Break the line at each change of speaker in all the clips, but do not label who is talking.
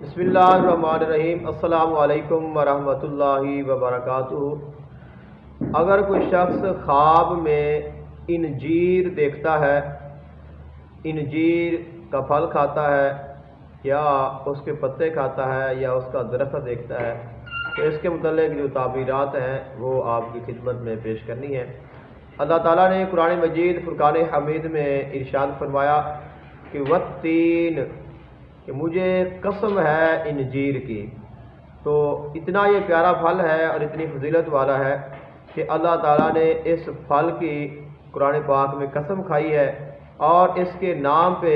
बिस्मिल्लाहिर्रहमानिर्रहीम। अस्सलाम वालेकुम वरहमत llaहि वबरकातुहू। अगर कोई शख्स ख्वाब में इंजीर देखता है, इंजीर का फल खाता है या उसके पत्ते खाता है या उसका दरख्त देखता है, तो इसके मुतल्लिक़ जो ताबीरात हैं वो आपकी खिदमत में पेश करनी है। अल्लाह ताला ने कुरान मजीद फुरकान हमीद में इरशाद फरमाया कि वत्तीन, कि मुझे कसम है इंजीर की। तो इतना ये प्यारा फल है और इतनी फजीलत वाला है कि अल्लाह ताला ने इस फल की कुरान पाक में कसम खाई है और इसके नाम पे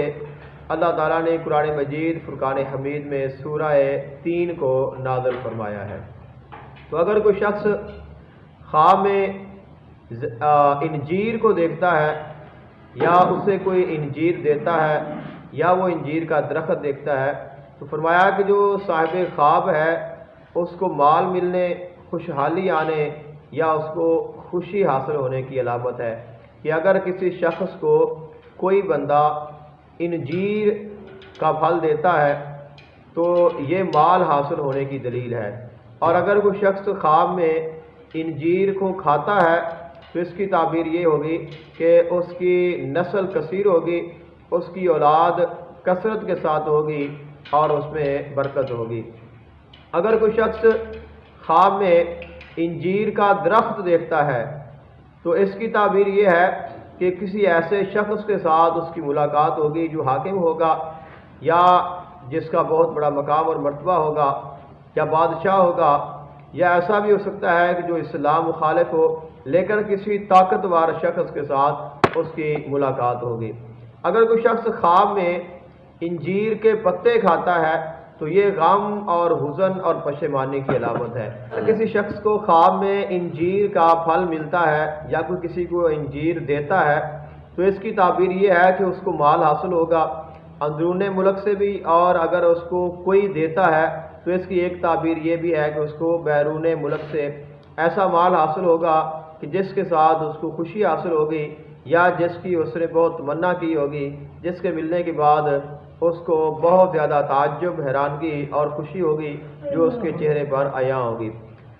अल्लाह ताला ने कुरान मजीद फुरकान हमीद में सूरह 3 को नाज़िल फरमाया है। तो अगर कोई शख्स ख्वाब में इंजीर को देखता है या उसे कोई इंजीर देता है या वो इंजीर का दरख्त देखता है, तो फरमाया कि जो साहिब ख्वाब है उसको माल मिलने, खुशहाली आने या उसको खुशी हासिल होने की अलामत है कि अगर किसी शख्स को कोई बंदा इंजीर का फल देता है तो ये माल हासिल होने की दलील है। और अगर कोई शख्स ख्वाब में इंजीर को खाता है तो इसकी ताबीर ये होगी कि उसकी नस्ल कसीर होगी, उसकी औलाद कसरत के साथ होगी और उसमें बरकत होगी। अगर कोई शख्स ख्वाब में इंजीर का दरख्त देखता है तो इसकी ताबीर ये है कि किसी ऐसे शख्स के साथ उसकी मुलाकात होगी जो हाकिम होगा या जिसका बहुत बड़ा मकाम और मर्तबा होगा या बादशाह होगा, या ऐसा भी हो सकता है कि जो इस्लाम मुखालिफ हो लेकिन किसी ताकतवर शख्स के साथ उसकी मुलाकात होगी। अगर कोई शख्स ख्वाब में इंजीर के पत्ते खाता है तो ये गम और हुज़न और पशेमानी की अलामत है। तो किसी शख्स को ख्वाब में इंजीर का फल मिलता है या कोई किसी को इंजीर देता है तो इसकी ताबीर ये है कि उसको माल हासिल होगा अंदरून मुल्क से भी, और अगर उसको कोई देता है तो इसकी एक ताबीर ये भी है कि उसको बैरून मुल्क से ऐसा माल हासिल होगा कि जिसके साथ उसको खुशी हासिल होगी या जिसकी उसने बहुत तमन्ना की होगी, जिसके मिलने के बाद उसको बहुत ज़्यादा ताज्जुब, हैरानगी और खुशी होगी जो उसके चेहरे पर आया होगी।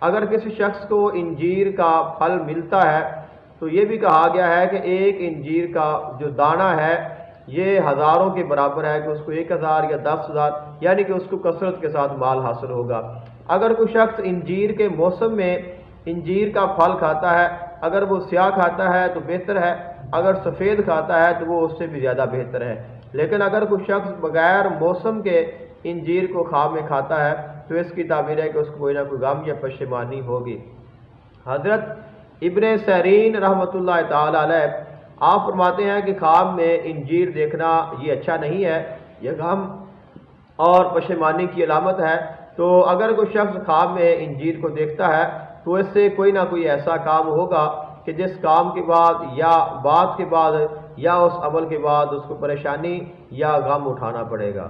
अगर किसी शख्स को इंजीर का फल मिलता है तो ये भी कहा गया है कि एक इंजीर का जो दाना है ये हज़ारों के बराबर है कि उसको 1000 या 10,000 यानी कि उसको कसरत के साथ माल हासिल होगा। अगर कोई शख्स इंजीर के मौसम में इंजीर का फल खाता है, अगर वो स्याह खाता है तो बेहतर है, अगर सफ़ेद खाता है तो वो उससे भी ज़्यादा बेहतर है। लेकिन अगर कोई शख्स बग़ैर मौसम के इंजीर को ख्वाब में खाता है तो इसकी ताबीर है कि उसको कोई ना कोई गम या पशेमानी होगी। हज़रत इब्न सरीन रहमतुल्लाह ताला अलैह आप फरमाते हैं कि ख्वाब में इंजीर देखना ये अच्छा नहीं है, यह गम और पशेमानी की अलामत है। तो अगर कोई शख्स ख्वाब में इंजीर को देखता है तो इससे कोई ना कोई ऐसा काम होगा कि जिस काम के बाद या बात के बाद या उस अमल के बाद उसको परेशानी या गम उठाना पड़ेगा।